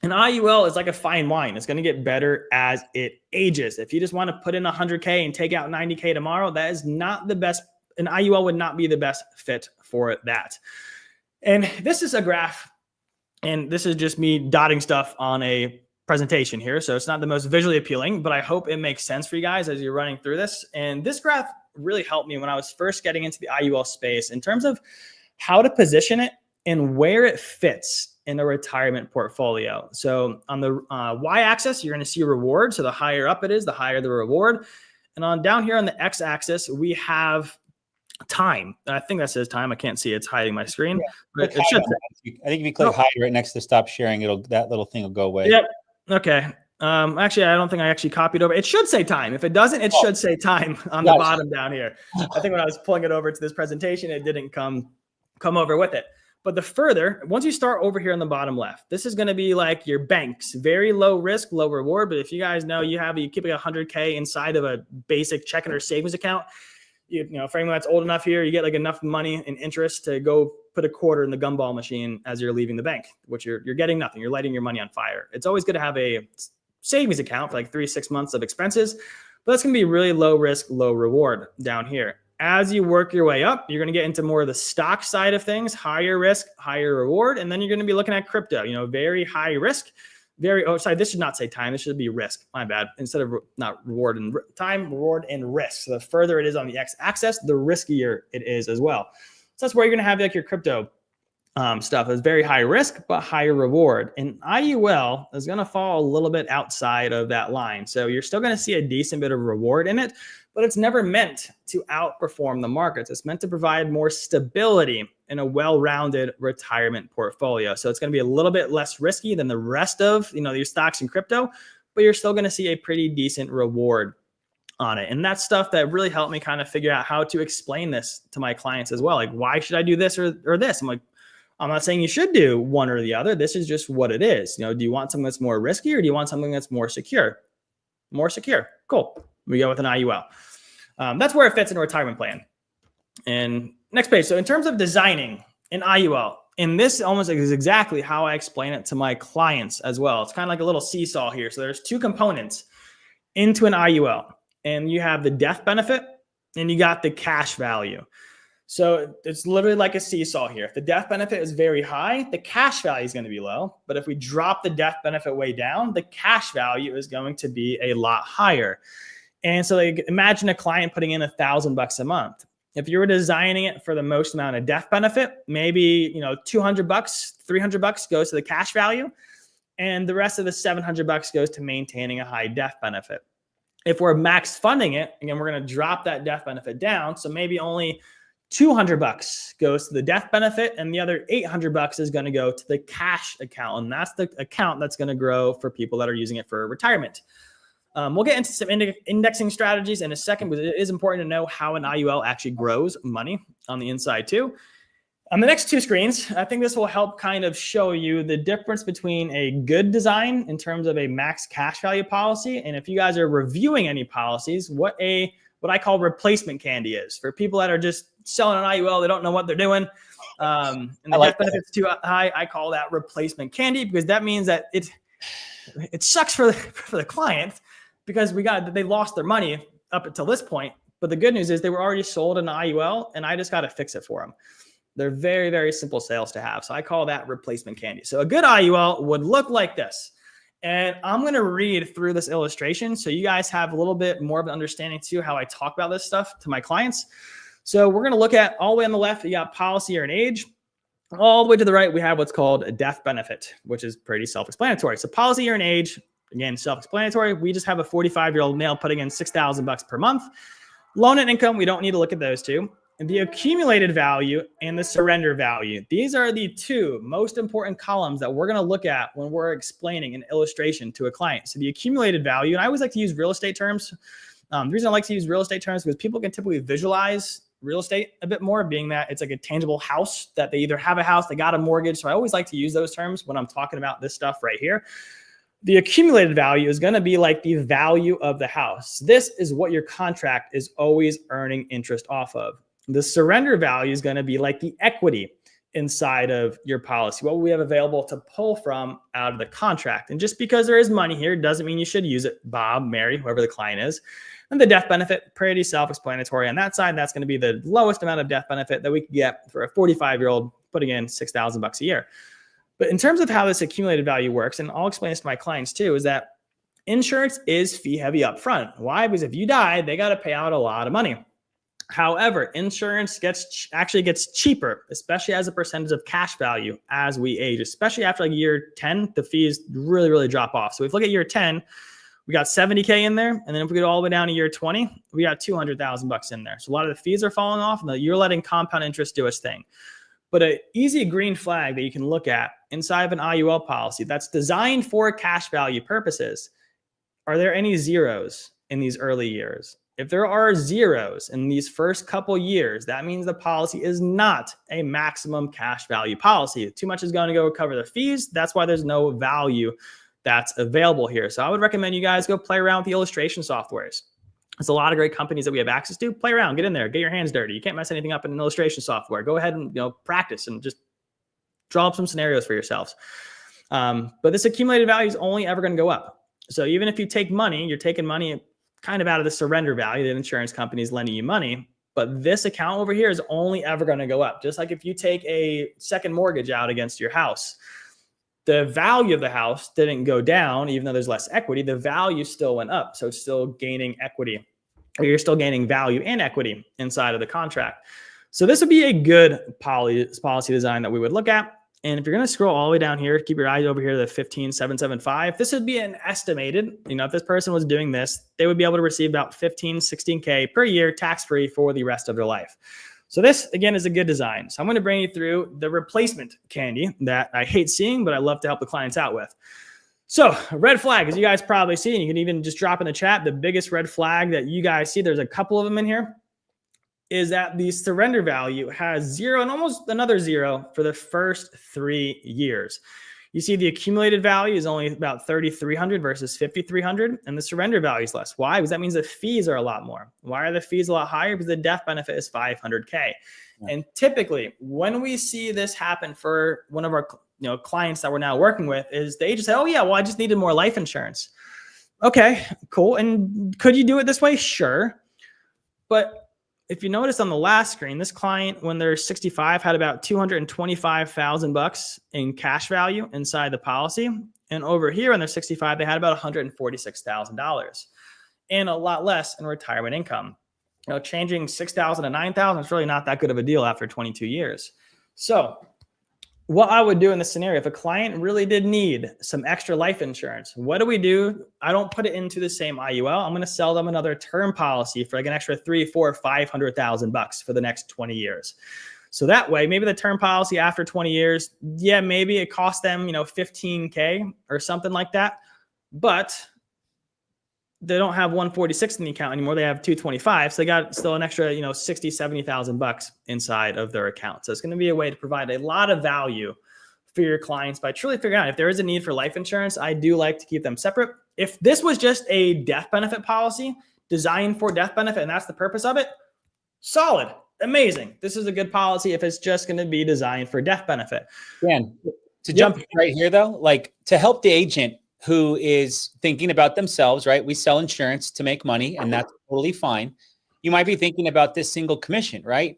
An IUL is like a fine wine. It's going to get better as it ages. If you just want to put in 100K and take out 90K tomorrow, that is not the best. An IUL would not be the best fit for that. And this is a graph, and this is just me dotting stuff on a presentation here. So it's not the most visually appealing, but I hope it makes sense for you guys as you're running through this. And this graph really helped me when I was first getting into the IUL space in terms of how to position it and where it fits in a retirement portfolio. So on the y-axis, you're going to see reward. So the higher up it is, the higher the reward. And on down here on the x-axis, we have time. I think that says time. I can't see it. It's hiding my screen. Yeah. But it should. I think if you click hide right next to stop sharing, that little thing will go away. Yep. Okay. Actually, I don't think I actually copied over. It should say time. If it doesn't, it should say time on the bottom down here. I think when I was pulling it over to this presentation, it didn't come over with it. But the further, once you start over here on the bottom left, this is going to be like your banks, very low risk, low reward. But if you guys know you keep like 100K inside of a basic checking or savings account, for anyone that's old enough here, you get like enough money in interest to go put a quarter in the gumball machine as you're leaving the bank, which you're getting nothing. You're lighting your money on fire. It's always good to have a savings account for like 3-6 months of expenses, but that's going to be really low risk, low reward down here. As you work your way up, you're going to get into more of the stock side of things, higher risk, higher reward. And then you're going to be looking at crypto, very high risk, this should not say time. This should be risk. My bad. Instead of not reward and time, reward and risk. So the further it is on the x-axis, the riskier it is as well. So that's where you're going to have like your crypto stuff. It's very high risk, but higher reward. And IUL is going to fall a little bit outside of that line. So you're still going to see a decent bit of reward in it, but it's never meant to outperform the markets. It's meant to provide more stability in a well-rounded retirement portfolio. So it's going to be a little bit less risky than the rest of, your stocks and crypto, but you're still going to see a pretty decent reward on it. And that's stuff that really helped me kind of figure out how to explain this to my clients as well. Like, why should I do this or this? I'm like, I'm not saying you should do one or the other. This is just what it is. Do you want something that's more risky, or do you want something that's more secure? More secure. Cool. We go with an IUL. That's where it fits in a retirement plan. And next page. So in terms of designing an IUL, and this almost is exactly how I explain it to my clients as well. It's kind of like a little seesaw here. So there's two components into an IUL, and you have the death benefit and you got the cash value. So it's literally like a seesaw here. If the death benefit is very high, the cash value is going to be low. But if we drop the death benefit way down, the cash value is going to be a lot higher. And so like, imagine a client putting in $1,000 a month. If you were designing it for the most amount of death benefit, maybe, $200, $300 goes to the cash value, and the rest of the $700 goes to maintaining a high death benefit. If we're max funding it, again, we're going to drop that death benefit down. So maybe only $200 goes to the death benefit, and the other $800 is going to go to the cash account. And that's the account that's going to grow for people that are using it for retirement. We'll get into some indexing strategies in a second, but it is important to know how an IUL actually grows money on the inside too. On the next two screens, I think this will help kind of show you the difference between a good design in terms of a max cash value policy. And if you guys are reviewing any policies, what I call replacement candy is. For people that are just selling an IUL, they don't know what they're doing, and the death benefit's too high, I call that replacement candy, because that means that it sucks for the client, because they lost their money up until this point. But the good news is they were already sold an IUL, and I just got to fix it for them. They're very, very simple sales to have. So I call that replacement candy. So a good IUL would look like this. And I'm going to read through this illustration so you guys have a little bit more of an understanding too how I talk about this stuff to my clients. So we're going to look at all the way on the left, you got policy year and age. All the way to the right, we have what's called a death benefit, which is pretty self-explanatory. So policy year and age, again, self-explanatory. We just have a 45-year-old male putting in $6,000 per month. Loan and income, we don't need to look at those two. And the accumulated value and the surrender value. These are the two most important columns that we're going to look at when we're explaining an illustration to a client. So the accumulated value, and I always like to use real estate terms. The reason I like to use real estate terms is because people can typically visualize real estate a bit more, being that it's like a tangible house that they either have a house, they got a mortgage. So I always like to use those terms when I'm talking about this stuff right here. The accumulated value is going to be like the value of the house. This is what your contract is always earning interest off of. The surrender value is going to be like the equity inside of your policy, what we have available to pull from out of the contract. And just because there is money here doesn't mean you should use it. Bob, Mary, whoever the client is. And the death benefit, pretty self-explanatory on that side. That's going to be the lowest amount of death benefit that we could get for a 45-year-old putting in $6,000 a year. But in terms of how this accumulated value works, and I'll explain this to my clients too, is that insurance is fee heavy up front. Why? Because if you die, they got to pay out a lot of money. However, insurance actually gets cheaper, especially as a percentage of cash value as we age, especially after like year 10, the fees really, really drop off. So if we look at year 10, we got 70K in there. And then if we go all the way down to year 20, we got $200,000 in there. So a lot of the fees are falling off, and you're letting compound interest do its thing. But an easy green flag that you can look at inside of an IUL policy that's designed for cash value purposes, are there any zeros in these early years? If there are zeros in these first couple years, that means the policy is not a maximum cash value policy. Too much is going to go cover the fees. That's why there's no value that's available here. So I would recommend you guys go play around with the illustration softwares. There's a lot of great companies that we have access to. Play around, get in there, get your hands dirty. You can't mess anything up in an illustration software. Go ahead and practice and just draw up some scenarios for yourselves. But this accumulated value is only ever going to go up. So even if you take money, you're taking money kind of out of the surrender value that insurance companies lending you money. But this account over here is only ever going to go up. Just like if you take a second mortgage out against your house, the value of the house didn't go down, even though there's less equity, the value still went up. So it's still gaining equity, or you're still gaining value and equity inside of the contract. So this would be a good policy design that we would look at. And if you're going to scroll all the way down here, keep your eyes over here to the 15,775. This would be an estimated, if this person was doing this, they would be able to receive about 15, 16K per year tax-free for the rest of their life. So this, again, is a good design. So I'm going to bring you through the replacement candy that I hate seeing, but I love to help the clients out with. So red flag, as you guys probably see, and you can even just drop in the chat, the biggest red flag that you guys see, there's a couple of them in here, is that the surrender value has 0 and almost another 0 for the first 3 years. You see the accumulated value is only about 3,300 versus 5,300, and the surrender value is less. Why? Because that means the fees are a lot more. Why are the fees a lot higher? Because the death benefit is 500K. Yeah. And typically, when we see this happen for one of our clients that we're now working with, is they just say, oh yeah, well, I just needed more life insurance. Okay, cool. And could you do it this way? Sure. But if you notice on the last screen, this client, when they're 65, had about $225,000 in cash value inside the policy. And over here, when they're 65, they had about $146,000 and a lot less in retirement income. Changing 6,000 to 9,000 is really not that good of a deal after 22 years. So what I would do in this scenario, if a client really did need some extra life insurance, what do? I don't put it into the same IUL. I'm going to sell them another term policy for like an extra $300,000, $400,000, $500,000 for the next 20 years. So that way, maybe the term policy after 20 years, yeah, maybe it cost them, $15K or something like that. But they don't have 146 in the account anymore. They have 225. So they got still an extra, $60,000, $70,000 inside of their account. So it's going to be a way to provide a lot of value for your clients by truly figuring out if there is a need for life insurance. I do like to keep them separate. If this was just a death benefit policy designed for death benefit, and that's the purpose of it, solid, amazing. This is a good policy if it's just going to be designed for death benefit. Dan, to jump right here though, like to help the agent who is thinking about themselves, right? We sell insurance to make money, and that's totally fine. You might be thinking about this single commission, right?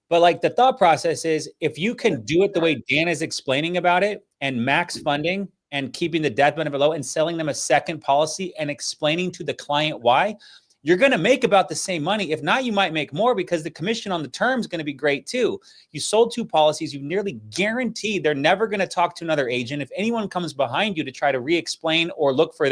But like the thought process is, if you can do it the way Dan is explaining about it, and max funding and keeping the death benefit low and selling them a second policy and explaining to the client why, you're going to make about the same money. If not, you might make more because the commission on the term is going to be great too. You sold 2 policies. You've nearly guaranteed they're never going to talk to another agent. If anyone comes behind you to try to re-explain or look for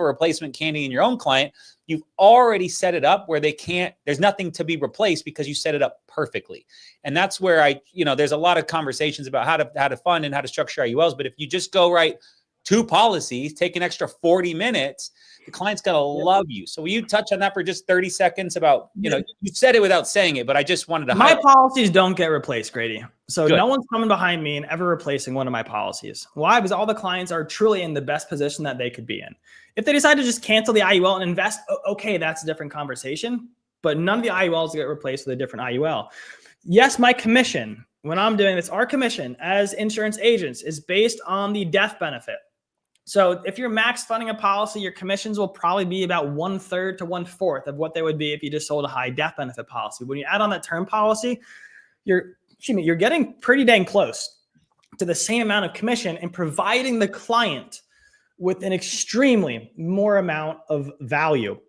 replacement candy in your own client, you've already set it up where there's nothing to be replaced because you set it up perfectly. And that's where there's a lot of conversations about how to fund and how to structure IULs. But if you just go right 2 policies, take an extra 40 minutes, the client's going to love you. So will you touch on that for just 30 seconds about, you said it without saying it, but I just wanted to My policies don't get replaced, Grady. So Good. No one's coming behind me and ever replacing one of my policies. Why? Because all the clients are truly in the best position that they could be in. If they decide to just cancel the IUL and invest, okay, that's a different conversation. But none of the IULs get replaced with a different IUL. Yes, my commission, when I'm doing this, our commission as insurance agents is based on the death benefit. So if you're max funding a policy, your commissions will probably be about 1/3 to 1/4 of what they would be if you just sold a high death benefit policy. When you add on that term policy, you're getting pretty dang close to the same amount of commission and providing the client with an extremely more amount of value.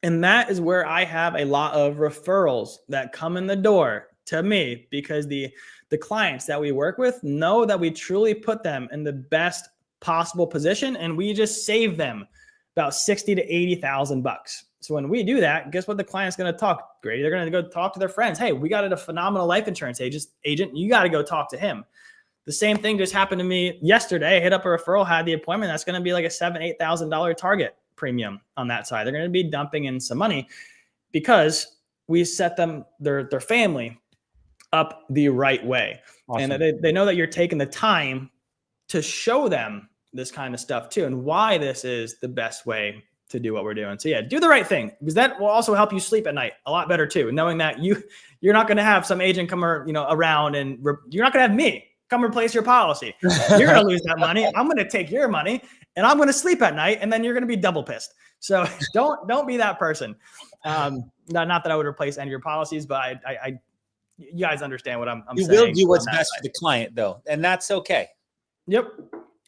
And that is where I have a lot of referrals that come in the door to me because the clients that we work with know that we truly put them in the best possible position, and we just save them about $60,000 to $80,000. So when we do that, guess what the client's going to talk? Great. They're going to go talk to their friends. Hey, we got a phenomenal life insurance agent. You got to go talk to him. The same thing just happened to me yesterday. I hit up a referral, had the appointment. That's going to be like a $7,000, $8,000 target premium on that side. They're going to be dumping in some money because we set them, their family up the right way. Awesome. And they know that you're taking the time to show them this kind of stuff too, and why this is the best way to do what we're doing. So yeah, do the right thing, because that will also help you sleep at night a lot better too, knowing that you're not going to have some agent come around and you're not going to have me come replace your policy. You're going to lose that money. I'm going to take your money and I'm going to sleep at night, and then you're going to be double pissed. So don't be that person. Not that I would replace any of your policies, but you guys understand what I'm saying. You will do what's best for the client though, and that's okay. Yep,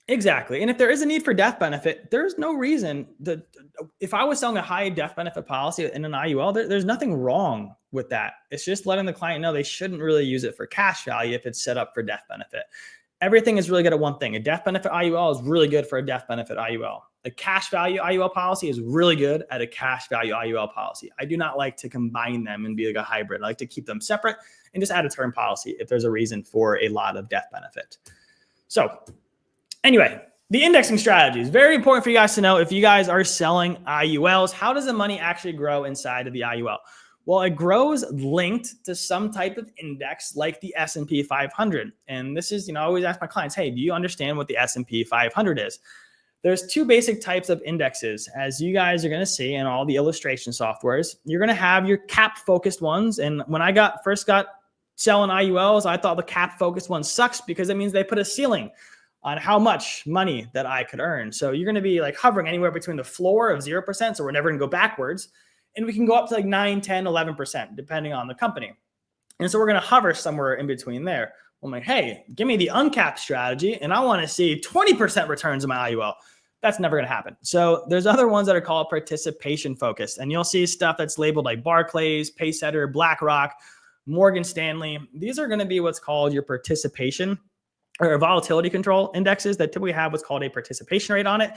exactly. And if there is a need for death benefit, there's no reason that if I was selling a high death benefit policy in an IUL, there's nothing wrong with that. It's just letting the client know they shouldn't really use it for cash value if it's set up for death benefit. Everything is really good at one thing. A death benefit IUL is really good for a death benefit IUL. A cash value IUL policy is really good at a cash value IUL policy. I do not like to combine them and be like a hybrid. I like to keep them separate and just add a term policy if there's a reason for a lot of death benefit. So anyway, The indexing strategy is very important for you guys to know. If you guys are selling IULs, how does the money actually grow inside of the IUL? Well, it grows linked to some type of index like the S&P 500. And this is, I always ask my clients, hey, do you understand what the S&P 500 is? There's two basic types of indexes, as you guys are going to see in all the illustration softwares. You're going to have your cap-focused ones. And when I first got selling IULs, I thought the cap-focused one sucks because it means they put a ceiling on how much money that I could earn. So you're going to be like hovering anywhere between the floor of 0%, so we're never going to go backwards, and we can go up to like 9, 10, 11%, depending on the company. And so we're going to hover somewhere in between there. I'm like, hey, give me the uncapped strategy, and I want to see 20% returns in my IUL. That's never going to happen. So there's other ones that are called participation focused, and you'll see stuff that's labeled like Barclays, Paysetter, BlackRock, Morgan Stanley. These are going to be what's called your participation or volatility control indexes that typically have what's called a participation rate on it.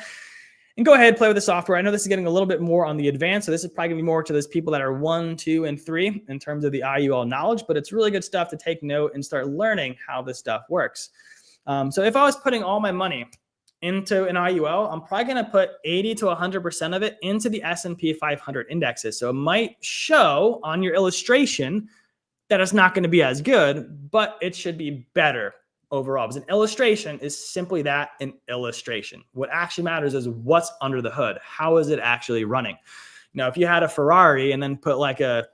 And go ahead, play with the software. I know this is getting a little bit more on the advanced, so this is probably going to be more to those people that are 1, 2, and 3 in terms of the IUL knowledge, but it's really good stuff to take note and start learning how this stuff works. So if I was putting all my money into an IUL, I'm probably going to put 80 to 100% of it into the S&P 500 indexes. So it might show on your illustration that it's not going to be as good, but it should be better overall, because an illustration is simply that, an illustration. What actually matters is what's under the hood. How is it actually running? Now, if you had a Ferrari and then put like a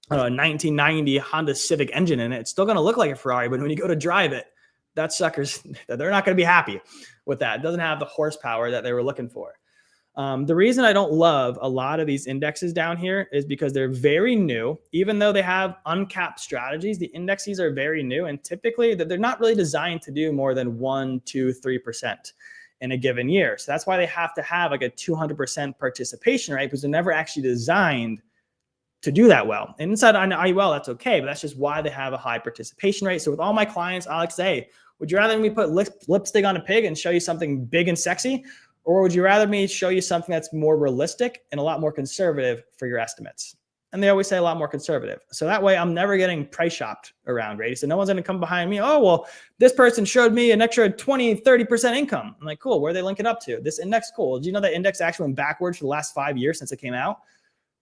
1990 Honda Civic engine in it, it's still going to look like a Ferrari, but when you go to drive it, that sucker's, they're not going to be happy with that. It doesn't have the horsepower that they were looking for. The reason I don't love a lot of these indexes down here is because they're very new. Even though they have uncapped strategies, the indexes are very new, and typically they're not really designed to do more than 1, 2, 3% in a given year. So that's why they have to have like a 200% participation rate, because they're never actually designed to do that well. And inside an IUL, that's okay, but that's just why they have a high participation rate. So with all my clients, I like to say, would you rather me put lipstick on a pig and show you something big and sexy? Or would you rather me show you something that's more realistic and a lot more conservative for your estimates? And they always say a lot more conservative. So that way I'm never getting price shopped around, right? So no one's going to come behind me. Oh, well, this person showed me an extra 20, 30% income. I'm like, cool. Where they link it up to? This index, cool. Do you know that index actually went backwards for the last 5 years since it came out?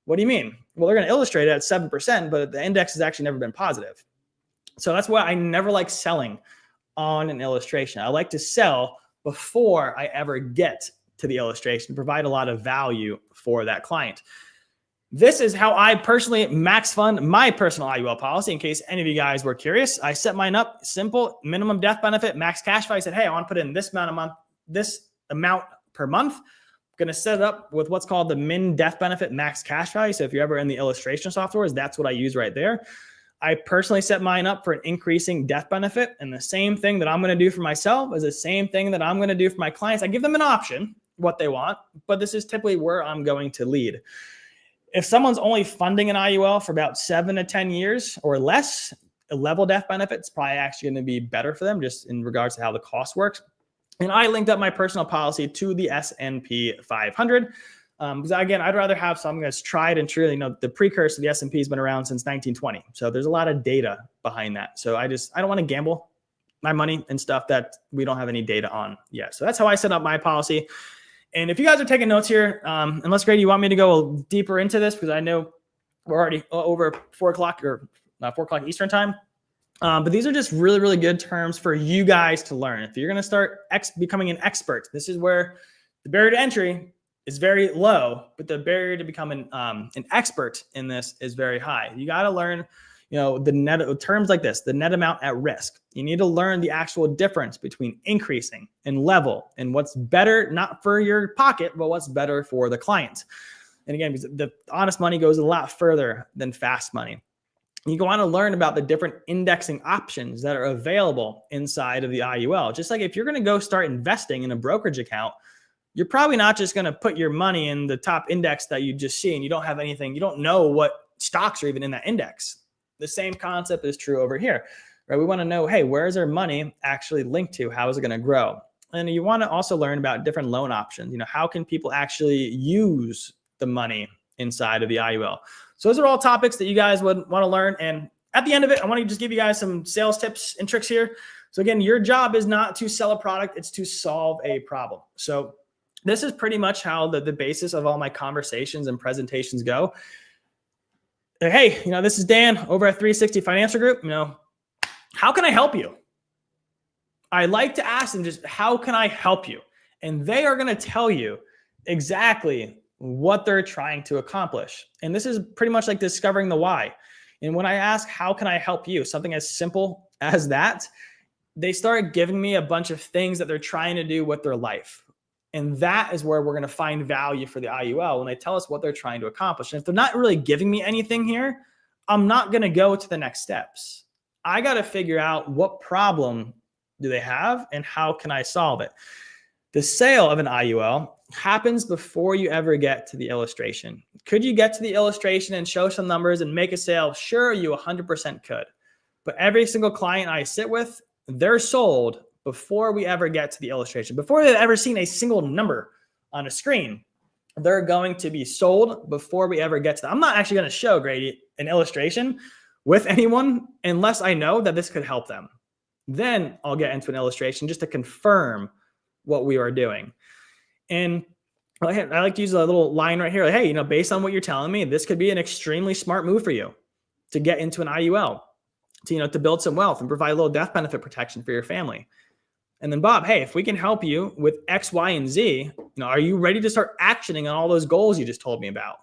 What do you mean? Well, they're going to illustrate it at 7%, but the index has actually never been positive. So that's why I never like selling on an illustration. I like to sell before I ever get to the illustration, provide a lot of value for that client. This is how I personally max fund my personal IUL policy. In case any of you guys were curious, I set mine up simple, minimum death benefit, max cash value. I said, hey, I want to put in this amount per month. I'm going to set it up with what's called the min death benefit max cash value. So if you're ever in the illustration softwares, that's what I use right there. I personally set mine up for an increasing death benefit. And the same thing that I'm going to do for myself is the same thing that I'm going to do for my clients. I give them an option, what they want, but this is typically where I'm going to lead. If someone's only funding an IUL for about 7 to 10 years or less, a level death benefit is probably actually going to be better for them just in regards to how the cost works. And I linked up my personal policy to the S&P 500. Because again, I'd rather have something that's tried and true. The precursor to the S&P has been around since 1920. So there's a lot of data behind that. So I don't want to gamble my money and stuff that we don't have any data on yet. So that's how I set up my policy. And if you guys are taking notes here, unless Grady, you want me to go deeper into this, because I know we're already over 4 o'clock or 4 o'clock Eastern time. But these are just really, really good terms for you guys to learn. If you're going to start becoming an expert, this is where the barrier to entry is very low, but the barrier to become an expert in this is very high. You got to learn, the net terms like this, the net amount at risk. You need to learn the actual difference between increasing and level and what's better, not for your pocket, but what's better for the client. And again, because the honest money goes a lot further than fast money. You want to learn about the different indexing options that are available inside of the IUL. Just like if you're going to go start investing in a brokerage account, you're probably not just going to put your money in the top index that you just see and you don't have anything, you don't know what stocks are even in that index. The same concept is true over here, right? We want to know, hey, where is our money actually linked to? How is it going to grow? And you want to also learn about different loan options. How can people actually use the money inside of the IUL? So those are all topics that you guys would want to learn. And at the end of it, I want to just give you guys some sales tips and tricks here. So again, your job is not to sell a product, it's to solve a problem. So this is pretty much how the basis of all my conversations and presentations go. Hey, this is Dan over at 360 Financial Group. How can I help you? I like to ask them just, how can I help you? And they are going to tell you exactly what they're trying to accomplish. And this is pretty much like discovering the why. And when I ask, how can I help you? Something as simple as that, they start giving me a bunch of things that they're trying to do with their life. And that is where we're going to find value for the IUL when they tell us what they're trying to accomplish. And if they're not really giving me anything here, I'm not going to go to the next steps. I got to figure out what problem do they have and how can I solve it? The sale of an IUL happens before you ever get to the illustration. Could you get to the illustration and show some numbers and make a sale? Sure, you 100% could. But every single client I sit with, they're sold before we ever get to the illustration. Before they've ever seen a single number on a screen, they're going to be sold before we ever get to that. I'm not actually going to show, Grady, an illustration with anyone unless I know that this could help them. Then I'll get into an illustration just to confirm what we are doing. And I like to use a little line right here. Like, hey, based on what you're telling me, this could be an extremely smart move for you to get into an IUL, to build some wealth and provide a little death benefit protection for your family. And then Bob, hey, if we can help you with X, Y, and Z, are you ready to start actioning on all those goals you just told me about?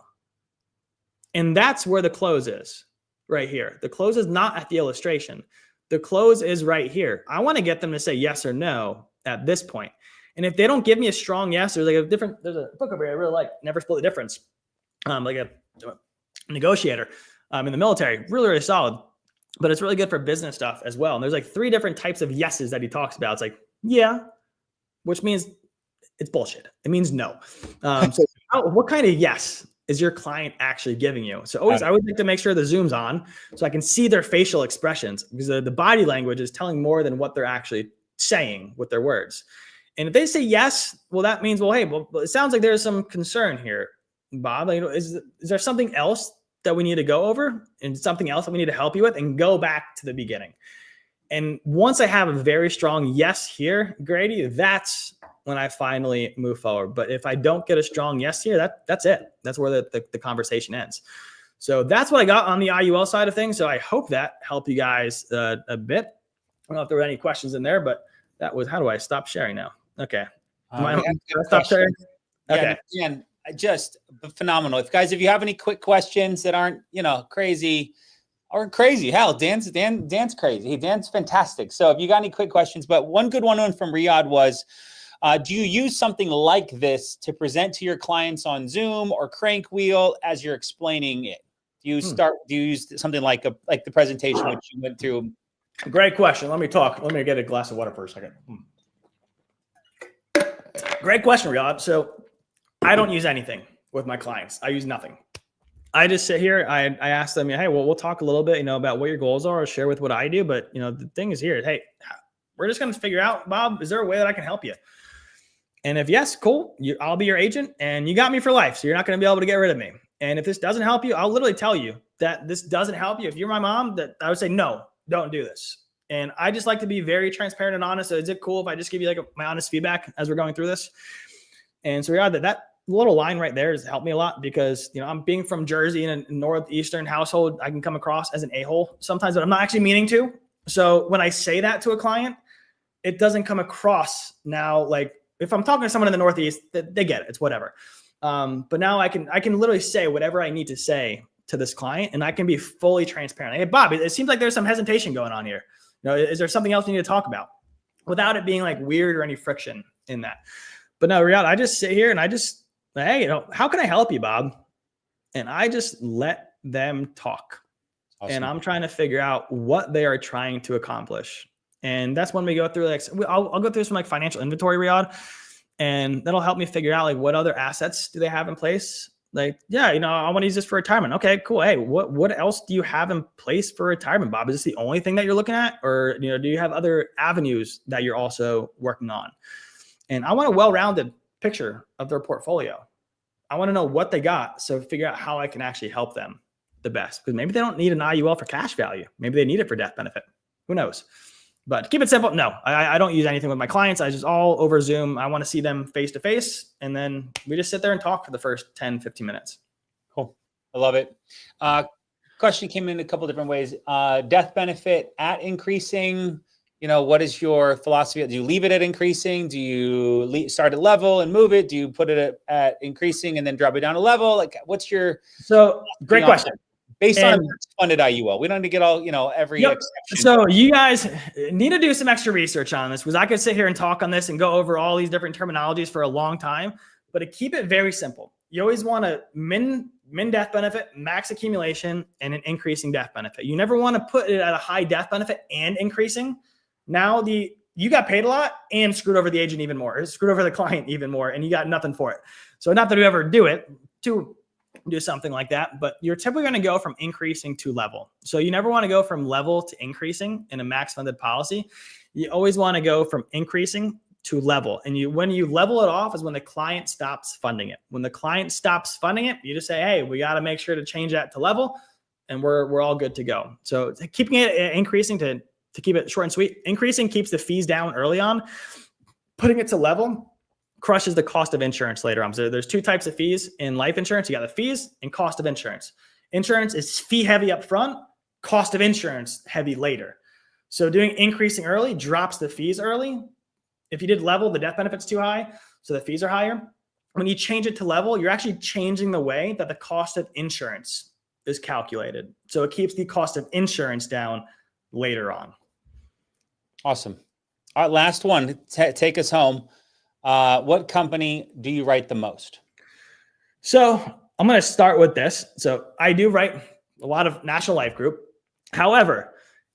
And that's where the close is, right here. The close is not at the illustration. The close is right here. I want to get them to say yes or no at this point. And if they don't give me a strong yes, there's a book over here I really like, Never Split the Difference, like a negotiator in the military, really, really solid. But it's really good for business stuff as well. And there's like 3 different types of yeses that he talks about. It's like, yeah, which means it's bullshit. It means no. So what kind of yes is your client actually giving you? So I always like to make sure the zoom's on so I can see their facial expressions, because the body language is telling more than what they're actually saying with their words. And if they say yes, well, that means, it sounds like there's some concern here, Bob. Is there something else that we need to go over and something else that we need to help you with, and go back to the beginning? And once I have a very strong yes here, Grady, that's when I finally move forward. But if I don't get a strong yes here, that's it. That's where the conversation ends. So that's what I got on the IUL side of things. So I hope that helped you guys a bit. I don't know if there were any questions in there, but that was, how do I stop sharing now? Okay. Stop sharing? Okay. Yeah, and just phenomenal. If you have any quick questions that aren't, crazy or crazy, hell, Dan's crazy. Dan's fantastic. So if you got any quick questions, but one good one from Riyadh was, do you use something like this to present to your clients on Zoom or Crank Wheel as you're explaining it? Do you use something like the presentation which you went through? Great question. Let me get a glass of water for a second. Great question, Riyadh. So I don't use anything with my clients. I use nothing. I just sit here. I ask them, hey, well, we'll talk a little bit, about what your goals are, or share with what I do. But, the thing is here, hey, we're just going to figure out, Bob, is there a way that I can help you? And if yes, cool. I'll be your agent and you got me for life. So you're not going to be able to get rid of me. And if this doesn't help you, I'll literally tell you that this doesn't help you. If you're my mom, that I would say, no, don't do this. And I just like to be very transparent and honest. So is it cool if I just give you my honest feedback as we're going through this? And so that little line right there has helped me a lot, because, I'm being from Jersey in a Northeastern household. I can come across as an a-hole sometimes, but I'm not actually meaning to. So when I say that to a client, it doesn't come across now. Like if I'm talking to someone in the Northeast, they get it. It's whatever. But now I can literally say whatever I need to say to this client, and I can be fully transparent. Hey, Bob, it seems like there's some hesitation going on here. Is there something else you need to talk about, without it being like weird or any friction in that? But no, Riyadh, I just sit here and I just, hey, how can I help you, Bob? And I just let them talk. Awesome. And I'm trying to figure out what they are trying to accomplish. And that's when we go through, I'll go through some financial inventory, Riyadh, and that'll help me figure out what other assets do they have in place. I want to use this for retirement. Okay, cool. Hey, what else do you have in place for retirement, Bob? Is this the only thing that you're looking at? Or, do you have other avenues that you're also working on? And I want a well-rounded picture of their portfolio. I want to know what they got, so figure out how I can actually help them the best. Because maybe they don't need an IUL for cash value. Maybe they need it for death benefit. Who knows? But keep it simple. No, I don't use anything with my clients. I just all over Zoom. I want to see them face to face. And then we just sit there and talk for the first 10, 15 minutes. Cool. I love it. Question came in a couple different ways. Death benefit at increasing, what is your philosophy? Do you leave it at increasing? Do you start at level and move it? Do you put it at increasing and then drop it down a level? Like, what's your... So great question. Based on funded IUL. We don't need to get all, every exception. So you guys need to do some extra research on this, because I could sit here and talk on this and go over all these different terminologies for a long time, but to keep it very simple, you always want to min death benefit, max accumulation, and an increasing death benefit. You never want to put it at a high death benefit and increasing. Now you got paid a lot and screwed over the agent even more, or screwed over the client even more, and you got nothing for it. So not that we ever do it to do something like that, but you're typically going to go from increasing to level. So you never want to go from level to increasing in a max funded policy. You always want to go from increasing to level. And when you level it off is when the client stops funding it. When the client stops funding it, you just say, hey, we got to make sure to change that to level, and we're all good to go. So keeping it increasing to keep it short and sweet. Increasing keeps the fees down early on. Putting it to level crushes the cost of insurance later on. So there's two types of fees in life insurance. You got the fees and cost of insurance. Insurance is fee heavy up front, cost of insurance heavy later. So doing increasing early drops the fees early. If you did level, the death benefit's too high, so the fees are higher. When you change it to level, you're actually changing the way that the cost of insurance is calculated. So it keeps the cost of insurance down later on. Awesome. All right, last one. Take us home. What company do you write the most? So I'm going to start with this. So I do write a lot of National Life Group. However,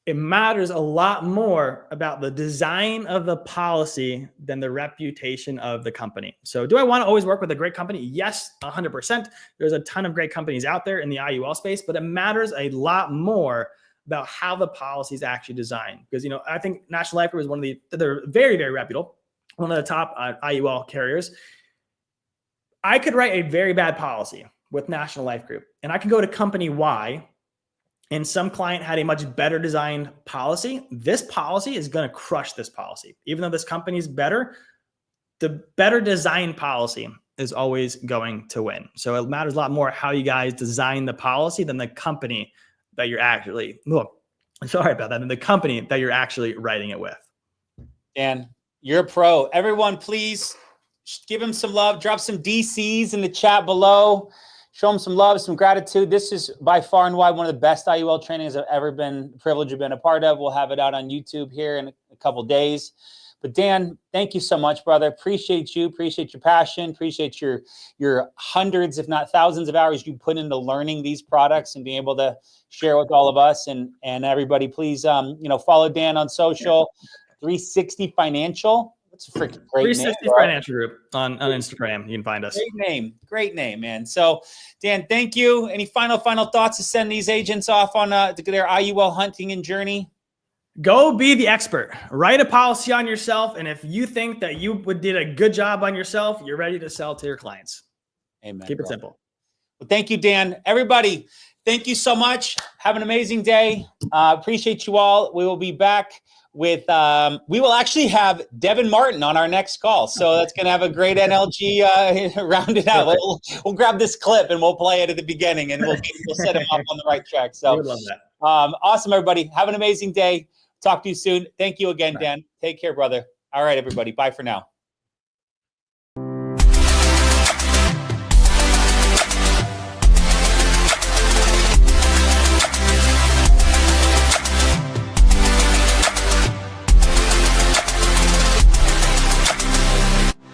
it matters a lot more about the design of the policy than the reputation of the company. So do I want to always work with a great company? Yes, 100%. There's a ton of great companies out there in the IUL space, but it matters a lot more about how the policy is actually designed. Because, I think National Life Group is one of they're very, very reputable, one of the top IUL carriers. I could write a very bad policy with National Life Group, and I can go to company Y, and some client had a much better designed policy. This policy is going to crush this policy. Even though this company is better, the better designed policy is always going to win. So it matters a lot more how you guys design the policy than the company that you're actually, than the company that you're actually writing it with. Dan, you're a pro. Everyone, please give him some love. Drop some DCs in the chat below. Show him some love, some gratitude. This is by far and wide one of the best IUL trainings I've ever been privileged to have been a part of. We'll have it out on YouTube here in a couple days. But Dan, thank you so much, brother. Appreciate you. Appreciate your passion. Appreciate your hundreds, if not thousands of hours you put into learning these products and being able to share with all of us. And everybody, please, follow Dan on social. 360 Financial. It's a freaking great 360 name. Financial Group on Instagram. You can find us. Great name, man. So, Dan, thank you. Any final thoughts to send these agents off on their IUL hunting and journey? Go be the expert. Write a policy on yourself, and if you think that you did a good job on yourself, you're ready to sell to your clients. Amen. Keep it simple. Well, thank you, Dan. Everybody, thank you so much. Have an amazing day. Appreciate you all. We will be back with we will actually have Devin Martin on our next call, so that's going to have a great NLG rounded out. We'll grab this clip and we'll play it at the beginning, and we'll set him up on the right track. So we would love that. Awesome, everybody. Have an amazing day. Talk to you soon. Thank you again, Dan. Take care, brother. All right, everybody. Bye for now.